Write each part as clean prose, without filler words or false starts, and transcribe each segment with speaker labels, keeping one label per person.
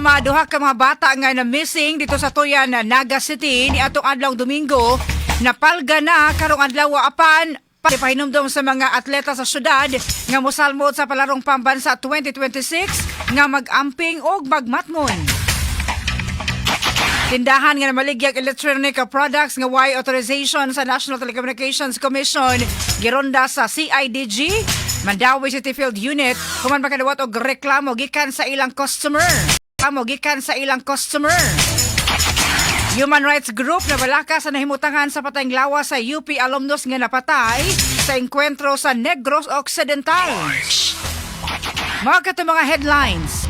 Speaker 1: sama duha ka mga bata nga na missing dito sa Tuyan, Naga City ni atong adlaw Domingo. Napalga na karong adlaw apan pahinumdom sa mga atleta sa syudad nga mosalmod sa palarong pambansa 2026 nga mag-amping og magmatngon. Tindahan nga namaligya electronic products nga way authorization sa National Telecommunications Commission gironda sa CIDG Mandawi City Field Unit human makadawat og reklamo gikan sa ilang customer. Human Rights Group na balaka sa nahimutangan sa patayng lawas sa UP alumnus nga napatay sa enkwentro sa Negros Occidental. Mga mga headlines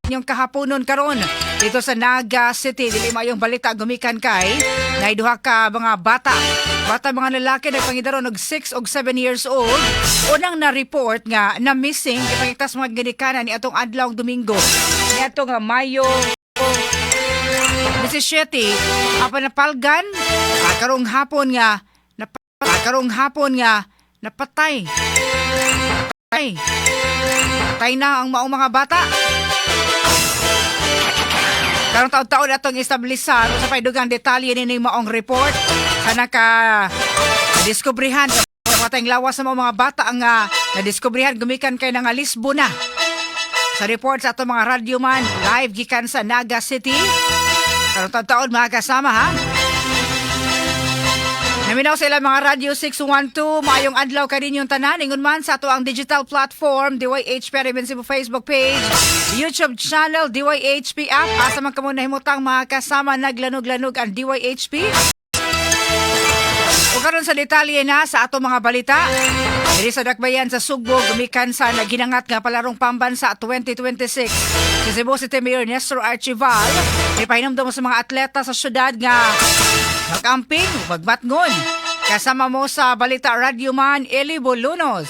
Speaker 1: yung kahaponon karon dito sa Naga City. Dili mayong balita gumikan kay naiduha ka mga bata mga lalaki nagpangidaron og 6 og 7 years old unang na-report nga na missing ipangiktas mga ginikanan ni atong adlaw Domingo ni atong Mayo 17 apan napalgan karong hapon nga napatay na ang maong mga bata. Karong taon-taon atong establisan sa paydugang detalye ni maong report kana ka nadiskubrihan sa patayng lawas sa mga bata ang nadiskubrihan gumikan kay nga Lisbon na. Sa report sa atong mga radyoman live gikan sa Naga City. Karong taon-taon mga kasama ha. Naminaw sa ilang mga Radio 612, maayong adlaw kaninyong tanan. Ingon man sa ato ang digital platform, DYHP Rebensibo Facebook page, YouTube channel, DYHP app. Asa man kamo nahimutang mga kasama naglanog-lanog ang DYHP. O karon sa detalye na sa ato mga balita. Diri sa Dakbayan sa Sugbo, gumikan sa naginangat nga palarong pambansa 2026. Si Cebu City Mayor Nestor Archival, ipahinumdom sa mga atleta sa syudad nga mag-amping, magmatngon. Kasama mo sa Balita Radyoman, Eli Bolunos.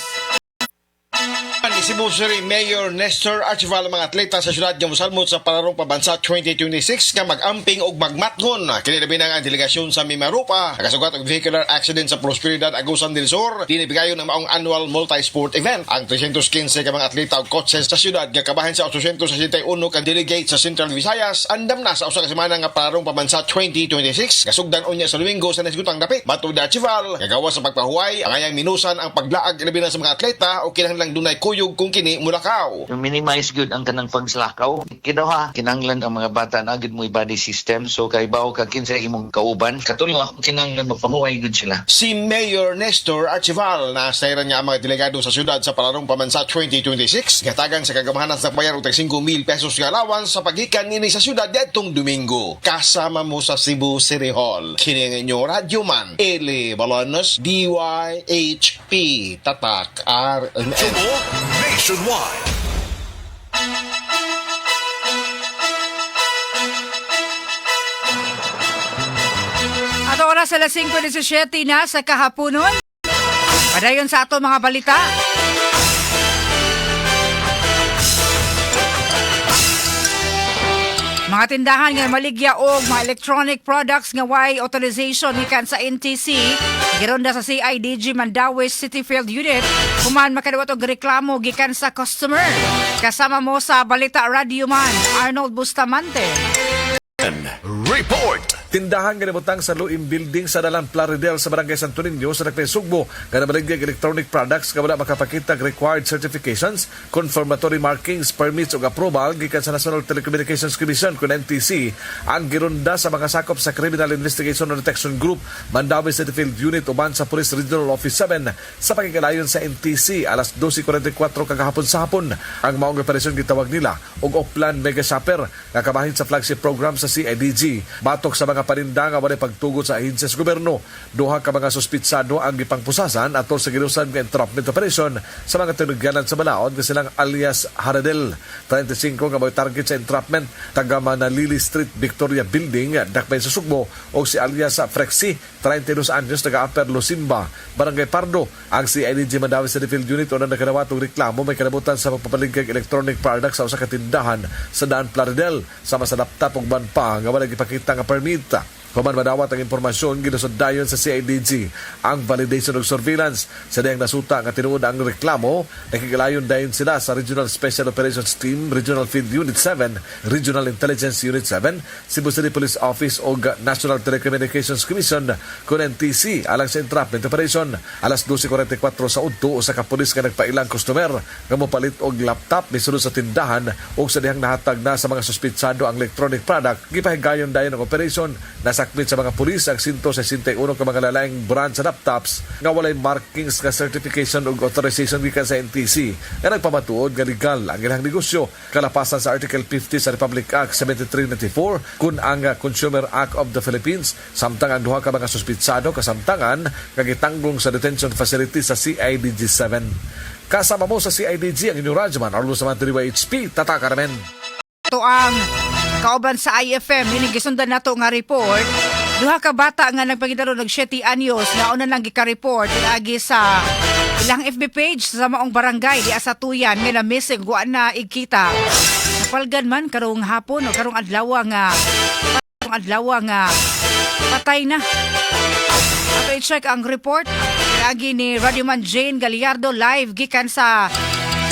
Speaker 2: Ni Cebu City Mayor Nestor Archival ang mga atleta sa syudad nga mosalmod sa palarong pambansa 2026 nga mag-amping og magmatngon. Kini labi na ang delegasyon sa Mimaropa nakasugat og vehicular accident sa Prosperidad Agusan del Sur. Dinibigayon ang maong annual multi-sport event. Ang 315 ka mga atleta og coaches sa syudad nga kabahin sa 861 ka delegate sa Central Visayas andam na sa usa ka semana nga palarong pambansa 2026. Kasugdan unya sa Domingo sa nasgutang dapit. Bato da Archival gagawa sa pagpahuway ang ayang minusan ang paglaag labi na sa mga atleta o kinahanglang dunay kuyog kung kini mulakaw.
Speaker 3: Minimize good ang kanang pagslakaw. Kidaw kinahanglan ang mga bata na agad mo body system so kay bawo ka kinsa imong kauban katulo ako kinahanglan magpahuway good sila.
Speaker 2: Si Mayor Nestor Archival na sayran niya ang mga delegado sa syudad sa palarong pambansa 2026 gatagan sa kagamahanan sa bayan og 5,000 pesos nga allowance sa pagikan nini sa syudad didtong Domingo. Kasama mo sa Cebu City Hall. Kini ang inyong radyoman Eli Balonos, DYHP Tatak RNN
Speaker 4: Nationwide.
Speaker 1: Ato oras alas 5:17 na sa kahaponon. Padayon sa ato mga balita. Mga tindahan nga maligya og mga electronic products nga way authorization gikan sa NTC gironda sa CIDG Mandawi City Field Unit human makadawat og reklamo gikan sa customer. Kasama mo sa Balita Radyoman Arnold Bustamante.
Speaker 4: Report.
Speaker 5: Tindahan nga nabutang sa Luim Building sa Dalan Plaridel sa Barangay Santo Niño sa Dakbayan Sugbo nga namaligya electronic products nga wala makapakita required certifications, confirmatory markings, permits ug approval gikan sa National Telecommunications Commission kun NTC ang gironda sa mga sakop sa Criminal Investigation and Detection Group Mandawi City Field Unit uban sa Police Regional Office 7 sa pagkikalayon sa NTC alas 12:44 kagahapon sa hapon. Ang maong operasyon gitawag nila og Oplan Mega Shopper nga kabahin sa flagship program sa CIDG. Batok sa mga paninda nga walay pagtugot sa ahensya sa gobyerno. Duha ka mga suspitsado ang gipangpusasan atol sa ginusan nga entrapment operation sa mga tinugyanan sa balaod nga silang alias Haradel. 35 nga may target sa entrapment taga Manalili Street Victoria Building Dakbayan sa Sugbo o si alias Frexi 32 anyos taga Upper Lusimba Barangay Pardo. Ang CIDG Mandawi City Field Unit unang nakadawat og reklamo may kanabutan sa pagpapaligag electronic products sa usa ka tindahan sa Daan Plaridel sama sa laptop ug ban pa nga wala gipakita nga permit. Human madawat ang impormasyon ginusod dayon sa CIDG ang validation of surveillance sa diyang nasuta nga tinuod ang reklamo. Nakigalayon dayon sila sa Regional Special Operations Team, Regional Field Unit 7, Regional Intelligence Unit 7, Cebu City Police Office o National Telecommunications Commission kun NTC alang sa entrapment operation. Alas 12:44 sa udto usa ka pulis nga nagpailang customer nga mopalit og laptop misulod sa tindahan o sa dihang nahatag na sa mga suspitsado ang electronic product. Gipahigayon dayon ang operation. Nasakmit sa mga pulis ang 161 ka mga lalaing brand sa laptops nga walay markings nga certification ug authorization gikan sa NTC nga nagpamatuod nga legal ang ilang negosyo kalapasan sa Article 50 sa Republic Act 7394 kun ang Consumer Act of the Philippines samtang ang duha ka mga suspitsado kasamtangan nga gitanggong sa detention facility sa CIDG 7. Kasama mo sa CIDG ang inyong Rajman Arlo Samantha HP Tataka Ramen.
Speaker 1: Ito ang kauban sa IFM, hinigisundan nato nga report. Duha ka bata nga nagpangitaro nag 7 anyos na una lang gika-report lagi sa ilang FB page sa maong barangay di sa Tuyan nga na missing guan na igkita. Napalgan man karong hapon o karong adlaw nga patay na. Ato i-check ang report lagi ni Radyoman Jane Gallardo live gikan sa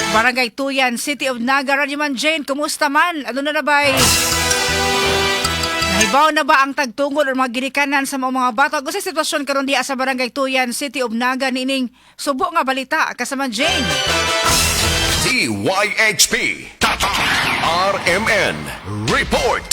Speaker 1: Barangay Tuyan, City of Naga. Radyoman Jane, kumusta man? Ano na ba'y? Nahibaw na ba ang tagtungod o mga ginikanan sa mga bata? Gusto sitwasyon karon diya sa Barangay Tuyan, City of Naga, nining subo nga balita kasama Jane.
Speaker 4: DYHP Tata RMN Report.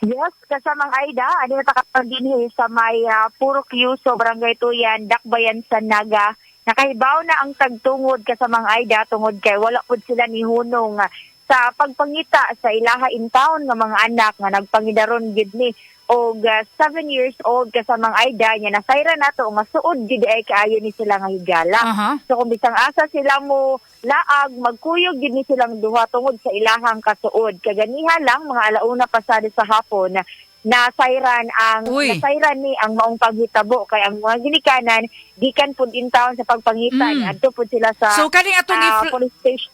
Speaker 6: Yes, kasamang Aida, ano na takapagdinhi sa may Puro Kyuso, Barangay Tuyan, Dakbayan sa Naga. Nakahibaw na ang tagtungod kasamang Aida tungod kay wala pud sila ni hunong sa pagpangita sa ilaha in town nga mga anak nga nagpangidaron gid ni og 7 years old kasamang Aida nya nasayra nato nga suod gid ay kaayo ni sila nga higala. So kung bisang asa sila mo laag magkuyog gid ni silang duha tungod sa ilahang kasuod. Kaganiha lang mga alauna pasado sa hapon nasayran ni ang maong paghitabo kay ang mga ginikanan gikan pud in town sa pagpangitan adto pud sila sa
Speaker 1: so kaning atong
Speaker 6: police station.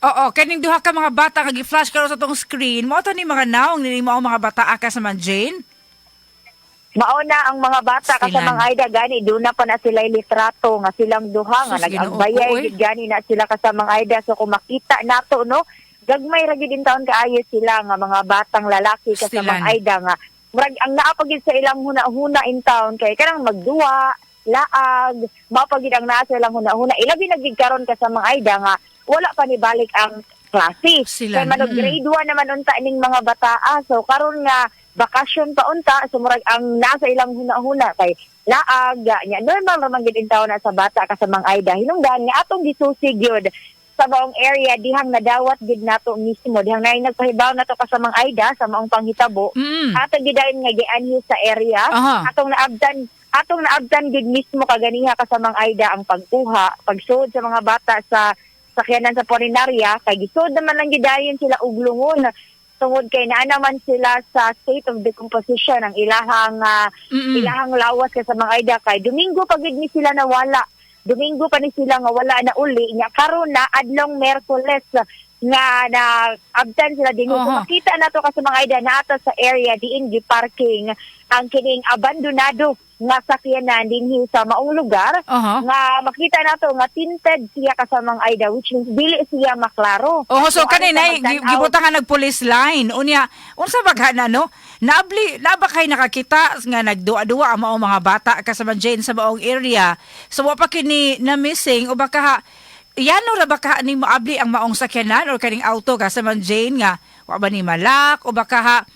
Speaker 1: Oo, kaning duha ka mga bata nga gi-flash karon sa tong screen mo to ni mga naong ni mao mga bata aka sa man Jane.
Speaker 6: Mauna ang mga bata kasamang Aida gani doon na pa na sila litrato nga silang duha nga nag-agbayay gani na sila kasamang Aida so kung makita nato no gagmay ra gyud in taon kaayo sila nga mga batang lalaki kasamang Aida nga murag ang naapagid sa ilang huna-huna in town kay kanang magduwa laag mapagid ang naa sa ilang huna-huna ilabi na gid karon kasamang Aida nga wala pa ni balik ang klase kay manog grade 1 naman unta ning mga bataa so karon nga bakasyon pa unta so murag ang nasa ilang huna-huna kay laag nya normal ra man gid in taon na sa bata kasamang Aida hinungdan nga atong gisusi gyud sa maong area dihang nadawat gid nato mismo dihang nay nagpahibaw nato kasamang Aida sa maong panghitabo ato gidayon nga gianhi sa area atong naabdan gid mismo kaganiha kasamang Aida ang pagkuha pagsud sa mga bata sa sakyanan sa Porinarya kay gisud naman lang gidayon sila og lungon tungod kay naa naman sila sa state of decomposition ang ilahang lawas kasamang Aida kay Domingo pa gid ni sila nawala Domingo pa ni sila nga wala na uli nya karon na adlong Miyerkules nga na abtan sila dingo makita nato kasi mga Aida na ato sa area diin gi parking ang kining abandonado nga sakyanan dinhi sa maong lugar nga makita nato nga tinted siya kasamang Aida which means dili siya maklaro.
Speaker 1: So kanina gibutangan nag police line unya unsa bagha na no naba kay nakakita nga nagduwa-duwa ang maong mga bata kasama Jane sa maong area so wa pa kini na missing o baka yano ra baka ni maabli ang maong sakyanan or kaning auto kasama Jane nga wa ba ni malak o baka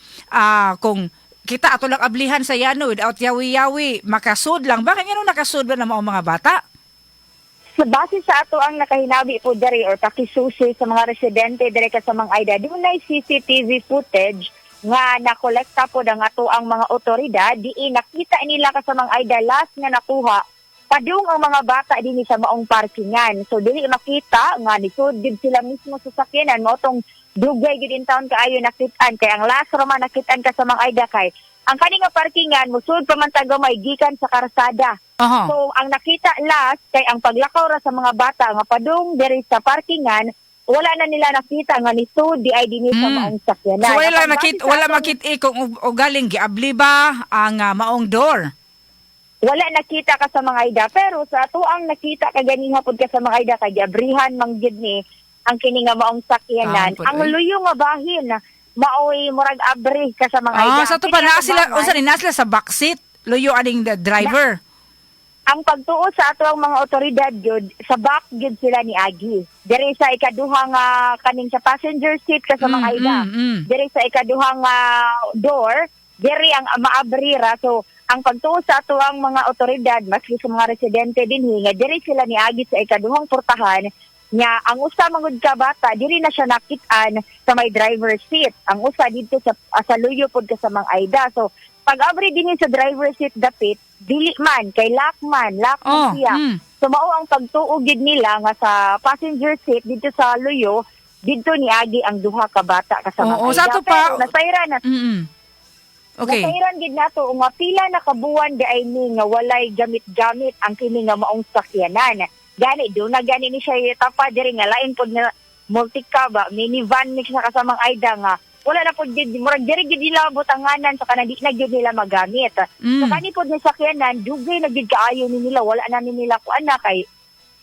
Speaker 1: kung kita ato lang ablihan sa yano without yawi-yawi makasud lang baka ngano nakasud ba na maong mga bata.
Speaker 6: Sa base sa ato ang nakahinabi po dari or pakisusi sa mga residente dire kasamang Aida dunay CCTV footage nga nakolekta po ang ato ang mga otoridad diin nakita nila kasamang Aida last nga nakuha padung ang mga bata dinhi sa maong parkingan so dili makita nga nisud gid sila mismo sa sakyanan mo tong dugay gid in town kaayo nakitaan kay ang last rama nakitaan kasamang Aida kay ang kani nga parkingan musud pa man tagamay gikan sa karsada. So ang nakita last kay ang paglakaw ra sa mga bata nga padung diri sa parkingan wala na nila nakita nga ni Sud di ay dinhi sa maong sakyanan.
Speaker 1: So wala
Speaker 6: Napag-base
Speaker 1: wala
Speaker 6: sa atong-
Speaker 1: makit kung ugaling giabli ba ang maong door.
Speaker 6: Wala nakita ka sa mga ida, pero sa ato ang nakita kaganiha pod ka sa mga ida kay giabrihan manggid ni ang kini nga maong sakyanan.
Speaker 1: Pud,
Speaker 6: Ang
Speaker 1: oy.
Speaker 6: luyo nga bahin maoy murag abri ka sa mga ida.
Speaker 1: Sa to
Speaker 6: Kini
Speaker 1: pa na
Speaker 6: ang
Speaker 1: sila
Speaker 6: tubangan,
Speaker 1: unsa ni na sila sa backseat luyo aning the driver.
Speaker 6: ang pagtuo sa ato ang mga otoridad gyud sa back gyud sila ni Agi. Diri sa ikaduha nga kaning sa passenger seat ka sa mga ida. Diri sa ikaduha nga door, diri ang maabrira. So ang pagtuo sa ato ang mga otoridad maski sa mga residente dinhi nga diri sila ni Agi sa ikaduhang portahan nya ang usa mangud ka bata diri na siya nakit-an sa may driver's seat. Ang usa dito sa luyo pod ka sa mga ida. So pag abri dinhi sa driver's seat dapit dili man kay lock siya. So mao ang pagtuo gid nila nga sa passenger seat dito sa luyo dito ni Agi ang duha ka bata kasama
Speaker 1: Oo, sa ato pa-
Speaker 6: Pero nasayran na
Speaker 1: Okay.
Speaker 6: nasayran gid nato nga pila na kabuwan di ay ni nga walay gamit-gamit ang kini nga maong sakyanan. Gani do na gani ni siya tapa diri nga lain pod nga multicab minivan ni siya kasamang Aida nga wala na pod gid murag diri gid nila butanganan sa kanang di na gid nila magamit. So kani pod ni sakyanan dugay na gid kaayo ni nila wala na ni nila kuan na kay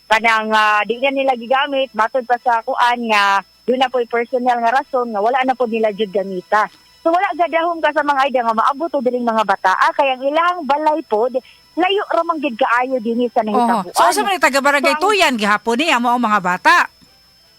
Speaker 6: kanang di na nila gigamit matod pa sa kuan nga doon na po personal nga rason nga wala na po nila jud gamita. So wala gadahom ka sa mga Aida nga maabot o diring mga bata kaya ang ilang balay pod layo ra man gid kaayo dinhi sa nahitabuan.
Speaker 1: So sa man taga barangay
Speaker 6: So, ang-
Speaker 1: Tuyan gihapon ni amo ang mga bata.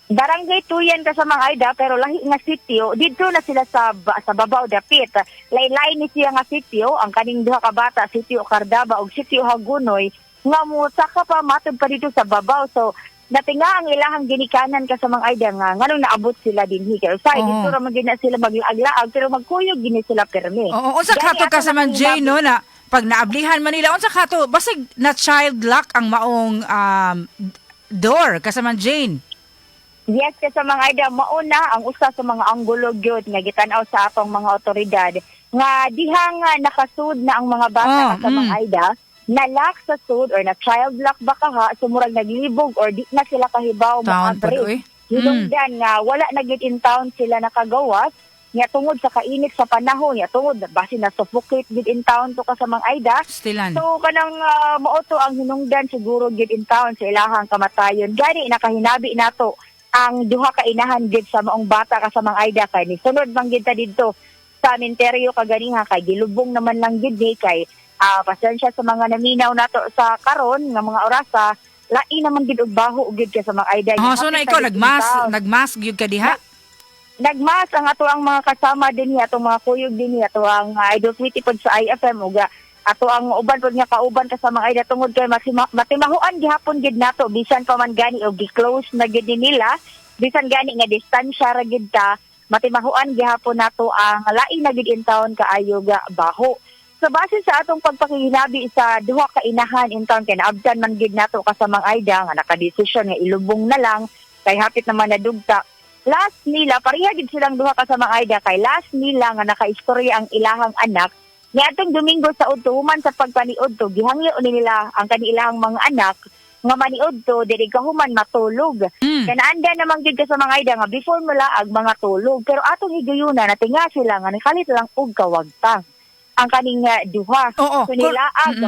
Speaker 6: Barangay Tuyan ka sa mga Aida pero lahi nga sitio dito na sila sa babaw dapit. Lain-lain ni siya nga sitio ang kaning duha ka bata sitio Cardaba ug sitio Hagunoy nga mo saka pa matod pa dito sa babaw. So natinga ang ilahang ginikanan ka sa mga Aida nga nganong naabot sila dinhi kay usay dito ra man gid na sila maglaag pero magkuyog gini sila permi.
Speaker 1: Oo, unsa
Speaker 6: Gani
Speaker 1: kato ka
Speaker 6: ato
Speaker 1: sa man
Speaker 6: nang
Speaker 1: Jay no na pag naablihan man nila unsa kato basig na child lock ang maong door ka sa man Jane.
Speaker 6: Yes, kasi sa mga Aida, mauna ang usa sa mga anggulo gyud nga gitan-aw sa atong mga otoridad nga dihang nakasud na ang mga bata sa mga Aida, na-lock sa sud or na child lock ba kaha, sumurag naglibog or di na sila kahibaw
Speaker 1: Taon pa
Speaker 6: maabri.
Speaker 1: oy.
Speaker 6: Hinungdan nga wala na gyud in town sila nakagawas nya tungod sa kainit sa panahon nya tungod basi na suffocate gyud in town to ka sa mga Aida.
Speaker 1: Stilan.
Speaker 6: So kanang mao to ang hinungdan siguro gyud in town sa ilahang kamatayon. Gani nakahinabi nato ang duha ka inahan gid sa maong bata ka sa mga Aida kay ni sunod man gid ta didto sa sementeryo kaganiha kay gilubong naman lang gid ni kay pasensya sa mga naminaw nato sa karon nga mga orasa lain naman gid og baho gid ka sa mga Aida.
Speaker 1: So na ikaw nagmas gyud ka diha.
Speaker 6: Nagmas ang ato ang mga kasama dinhi atong mga kuyog dinhi ato ang idol tweety pod sa IFM ug ato ang uban pod nga kauban ka sa mga Aida tungod kay matimahuan gihapon gid nato bisan pa man gani og gi-close na gid nila bisan gani nga distansya ra gid ta matimahuan gihapon nato ang lain na gid in town kaayo ga baho. So base sa atong pagpakihinabi sa duha ka inahan in town kay naabtan man gid nato ka sa mga Aida nga nakadesisyon nga ilubong na lang kay hapit naman na dugta. Last nila pareha gid silang duha ka sa mga Aida kay last nila nga nakaistorya ang ilahang anak niadtong Domingo sa udto human sa pagpaniud to gihangyo nila ang kanilang mga anak nga maniud to diri kahuman matulog. Kanaanda naman gid ka sa mga Aida nga before mulaag mga tulog pero atong higayuna natinga sila nga nikalit lang og kawagtang ang kaning duha.
Speaker 1: Oo,
Speaker 6: So nilaag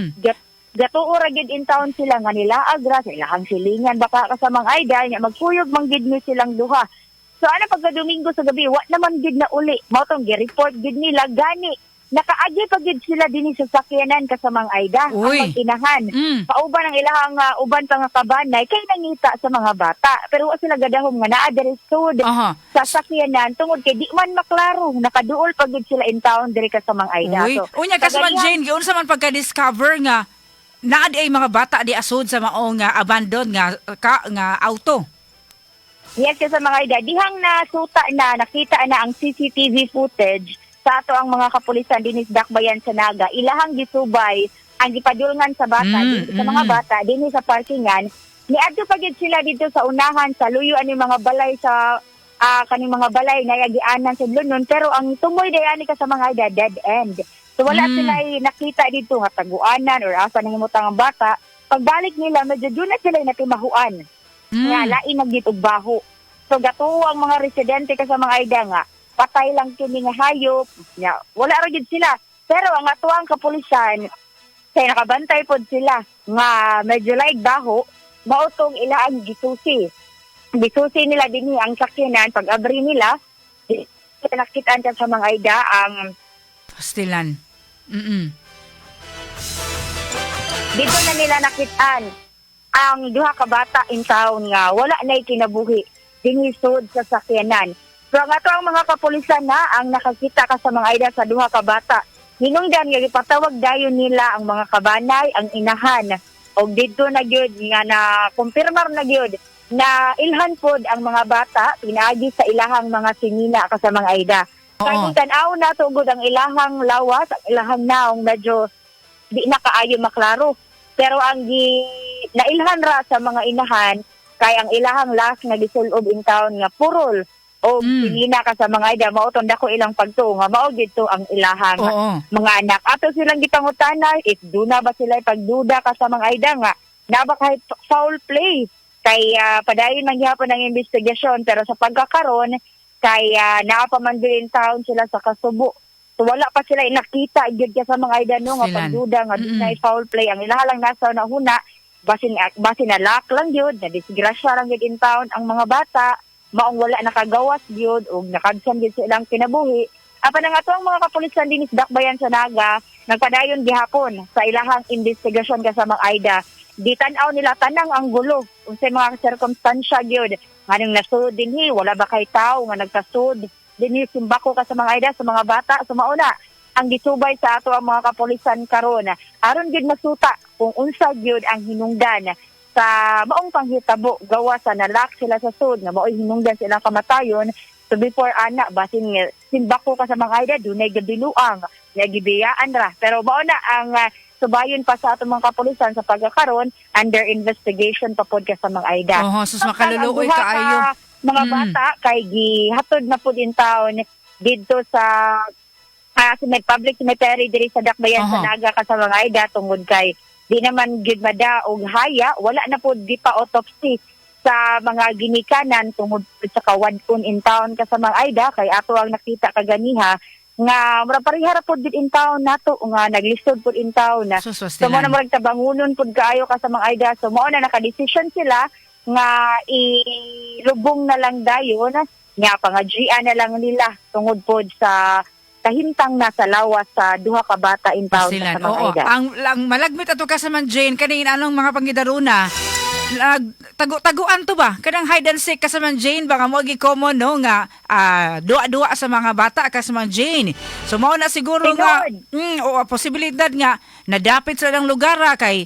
Speaker 6: gatuo ra gid in town sila nga nilaag ra sa ilahang silingan baka ka sa mga Aida nya magkuyog man gid ni silang duha. So ano pagka Domingo sa gabi wa naman gid na uli mao tong gi-report gid nila gani nakaagi pa gid sila dinhi sa sakyanan kasamang Aida ang
Speaker 1: Uy.
Speaker 6: mag-inahan. Pauban ang ilahang uban pa nga kabanay kay nangita sa mga bata pero wa sila gadahom nga naa diri sud sa sakyanan tungod kay di man maklaro nakaduol pa gid sila in town diri kasamang Aida.
Speaker 1: Uy, unya ka sa man Jane giunsa man pagka-discover nga naa di ay mga bata di asod sa maong abandon nga auto.
Speaker 6: Yes, kasi mga Aida, dihang nasuta na, nakita na ang CCTV footage sa ato ang mga kapulisan dinis Dakbayan sa Naga. Ilahang gisubay ang gipadulngan sa bata, sa mga bata, dinis sa parkingan. Niadto pa gid sila dito sa unahan, sa luyo ani mga balay sa kaning mga balay na yagianan sa Blunon. Pero ang tumoy dayani ka sa mga Aida, dead end. So wala sila nakita dito nga taguanan or asa nahimutang ang bata. Pagbalik nila, medyo doon na sila natimahuan. Nga lain na gid og baho So gato ang mga residente ka sa mga Aida nga patay lang kini nga hayop. Nya, wala ra gid sila. Pero ang atuang kapulisan kay nakabantay pod sila nga medyo laig baho mautong ilaang gisusi. Gisusi nila dinhi ang sakyanan pag abri nila nakitaan ka sa mga Aida ang
Speaker 1: Pastilan.
Speaker 6: dito na nila nakitaan ang duha ka bata in town nga wala na kinabuhi dinisod sa sakyanan. So ang ato ang mga kapulisan na ang nakakita ka sa mga Aida sa duha ka bata. Hinungdan nga ipatawag dayon nila ang mga kabanay, ang inahan. O dito na gyud nga na kumpirmar na gyud na ilhan pod ang mga bata pinaagi sa ilahang mga sinina ka sa mga Aida. Kaya tan-aw na tugod ang ilahang lawas, ang ilahang naong medyo di na kaayo maklaro. Pero ang nailhan ra sa mga inahan kay ang ilahang last nga gisulob in town nga purol o sinina ka sa mga Aida mauton dako ilang pagtuo nga mao dito ang ilahang mga anak. Ato silang gipangutana if duna ba sila pagduda ka sa mga Aida nga na ba kahit foul play kay padayon man gyapon ang investigasyon pero sa pagkakaron kay naapamanduin taon sila sa kasubo. So wala pa sila nakita gyud sa mga Aida no nga pagduda nga dunay foul play ang ilaha lang nasa nahuna basin na lock lang gyud na disgrasya lang gyud in town ang mga bata maong wala nakagawas gyud o nakagsan gyud sa ilang kinabuhi. Apan ang atong mga kapulisan dinis dakbayan sa Naga nagpadayon gihapon sa ilahang investigasyon ka sa mga Aida. Di tan-aw nila tanang ang gulo unsay mga circumstansya gyud nganong nasud dinhi wala ba kay tawo nga nagkasud dinhi simbako ka sa mga Aida sa mga bata sumauna ang gisubay sa ato ang mga kapulisan karon aron gyud masuta kung unsa gyud ang hinungdan sa maong panghitabo gawa sa nalak sila sa sud nga mao'y hinungdan sila kamatayon so before ana basin simbako ka sa mga Aida dunay gabiluang nga gibiyaan ra pero mao na ang subayon pa sa atong mga kapulisan sa pagkakaron under investigation pa pod ka sa mga Aida.
Speaker 1: Sus makaluluoy kaayo.
Speaker 6: Mga bata kay gihatod na pod in town didto sa public cemetery diri sa Dakbayan sa Naga ka sa mga Aida tungod kay di naman gid madaog haya wala na pod di pa autopsy sa mga ginikanan tungod sa kawadon in town ka sa mga Aida kay ato ang nakita kaganiha nga mura parihara pod gid in town nato nga naglisod pod in town so mo na murag tabangunon pod kaayo ka sa mga Aida so mo na nakadesisyon sila nga ilubong na lang dayon nga pangadjian na lang nila tungod pod sa kahintang nasa lawas sa duha ka bata in town sa mga Aida.
Speaker 1: Ang malagmit ato ka sa man Jane kaning anong mga panggidaruna taguan to ba kanang hide and seek ka sa man Jane baka mo gi common no nga duwa sa mga bata ka sa man Jane so mao na siguro nga posibilidad nga nadapit sa lang lugar kay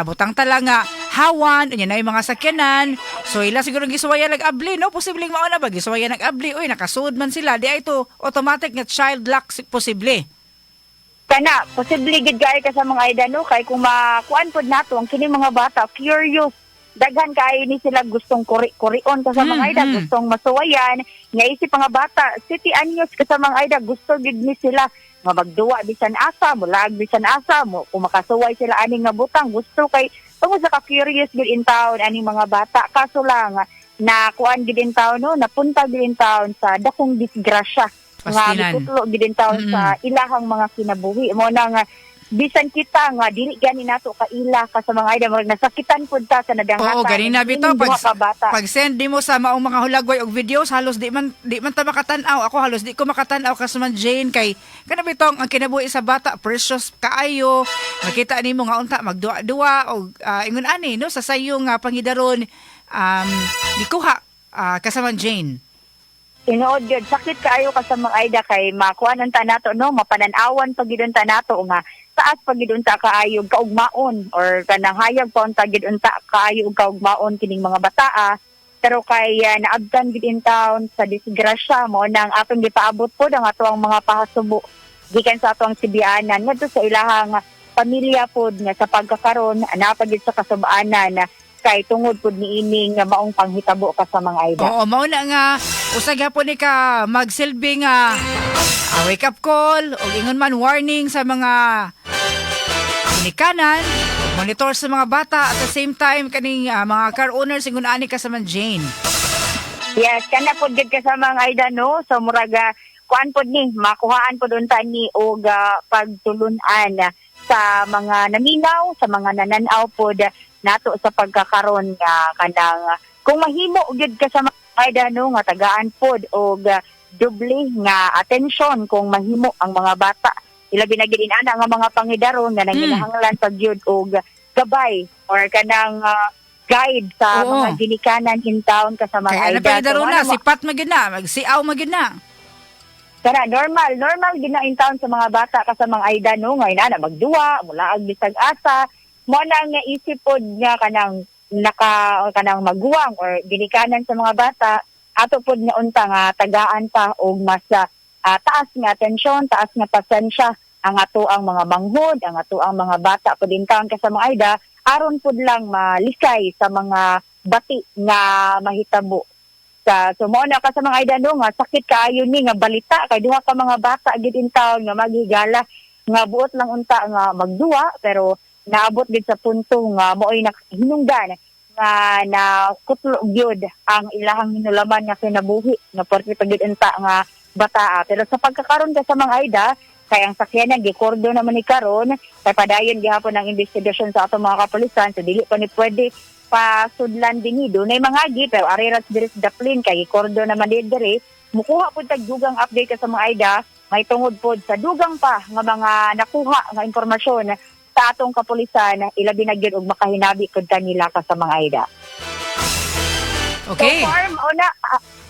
Speaker 1: butang tala nga hawan unya na yung mga sakyanan so ila siguro gisuwaya nag-abli no posibleng mao na ba gisuwaya nag-abli oy nakasud man sila di ay to automatic nga child lock posible
Speaker 6: kana posible gid gay ka sa mga Aida no kay kung makuan pod nato ang kini mga bata curious daghan kay ni sila gustong kurion ka sa mga Aida gustong masuwayan nga isip mga bata city anyos ka sa mga Aida gusto gid ni sila nga magduwa bisan asa mulag bisan asa mo kung makasuway sila aning nga butang gusto kay tungod sa ka-curious gid in town aning mga bata kaso lang na kuan gid in town no napunta gid in town sa dakong disgrasya nga gitutlo gid in town sa ilahang mga kinabuhi mo na nga bisan kita nga dili gani nato kaila ka sa mga Aida murag nasakitan pud ta sa nadangatan.
Speaker 1: Oo, gani na bitaw pag send mo sa maong mga hulagway og videos halos di man ta makatan-aw. Ako halos di ko makatan-aw kas man Jane kay kana bitaw ang kinabuhi sa bata precious kaayo. Makita nimo nga unta magduwa-duwa og ingon ani no sa sayong pangidaron di kuha kasaman Jane.
Speaker 6: Tinuod yun, sakit kaayo ka sa mga Aida kay makuanan ta nato no mapanan-awan pagidon ta nato nga taas pagidon ta kaayo kaugmaon or kanang hayag pa unta gid unta kaayo kaugmaon kining mga bataa pero kay naabtan gid in town sa disgrasya mo nang atong gipaabot pod ang ato ang mga pahasubo gikan sa atong sibianan ngadto sa ilahang pamilya pod nga sa pagkakaron napagid sa kasubaanan kay tungod pod niini nga maong panghitabo ka sa mga Aida.
Speaker 1: Oo, mao na nga usag gyapon ni ka magsilbi nga wake up call o ingon man warning sa mga ginikanan, monitor sa mga bata at the same time kaning mga car owners ingon ani ka sa man Jane.
Speaker 6: Yes, kana pod gid ka sa mga Aida no. So muraga kuan pod ni makuhaan pod unta ni og pagtulunan sa mga naminaw, sa mga nananaw pod nato sa pagkakaron nga kanang kung mahimo gid ka sa mga Aida no nga tagaan pod og doble nga atensyon kung mahimo ang mga bata. Ilabi na gid inana nga mga pangidaron nga nanginahanglan pag gyud og gabay or kanang guide sa
Speaker 1: Oo.
Speaker 6: mga ginikanan in town ka sa mga
Speaker 1: Kaya
Speaker 6: Aida.
Speaker 1: napagidaro
Speaker 6: So,
Speaker 1: na,
Speaker 6: ano,
Speaker 1: sipat magid na, magsiaw magid na.
Speaker 6: Kara, normal gina in town sa mga bata ka sa mga Aida no nga inana magduwa, mula ag bisag asa, mo na nga isip pod nga kanang kanang maguwang or ginikanan sa mga bata ato pod nga unta nga tagaan pa og mas taas nga atensyon, taas nga pasensya ang ato ang mga manghod, ang ato ang mga bata pod in town ka sa mga Aida aron pod lang malisay sa mga bati nga mahitabo. So mo na ka sa mga Aida no nga sakit kaayo ni nga balita kay duha ka mga bata gid in town nga maghigala nga buot lang unta nga magduwa pero naabot gid sa punto nga mo'y hinungdan nga na kutlo gyud ang ilahang hinulaman nga kinabuhi nga porke pagid unta nga bata. Pero sa pagkakaron ka sa mga Aida kay ang sakyanan gikordo naman ni karon kay padayon gihapon ang investigasyon sa atong mga kapulisan so dili pa ni pwede pasudlan dinhi dunay mga agi pero ariras diri sa daplin kay gikordo naman diri mukuha pud tag dugang update ka sa mga Aida may tungod pod sa dugang pa nga mga nakuha nga impormasyon sa atong kapulisan ilabi na gyud og makahinabi kod kanila ka sa mga Aida.
Speaker 1: Okay.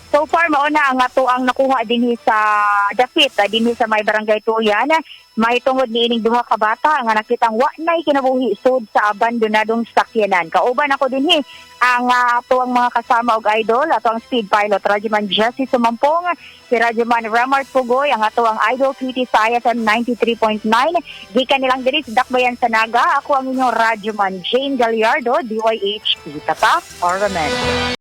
Speaker 6: So far mauna ang ato ang nakuha dinhi sa dapit dinhi sa may barangay Tuyan may tungod ni ining duha ka bata nga nakitang wa nay kinabuhi sud sa abandonadong sakyanan. Kauban ako dinhi ang ato ang mga kasama og idol ato ang speed pilot Radyoman Jesse Sumampong, si Radyoman Ramart Pugoy, ang ato ang idol QT sa IFM 93.9 gikan nilang diri sa Dakbayan sa Naga. Ako ang inyong Radyoman Jane Gallardo DYH Tata Orman.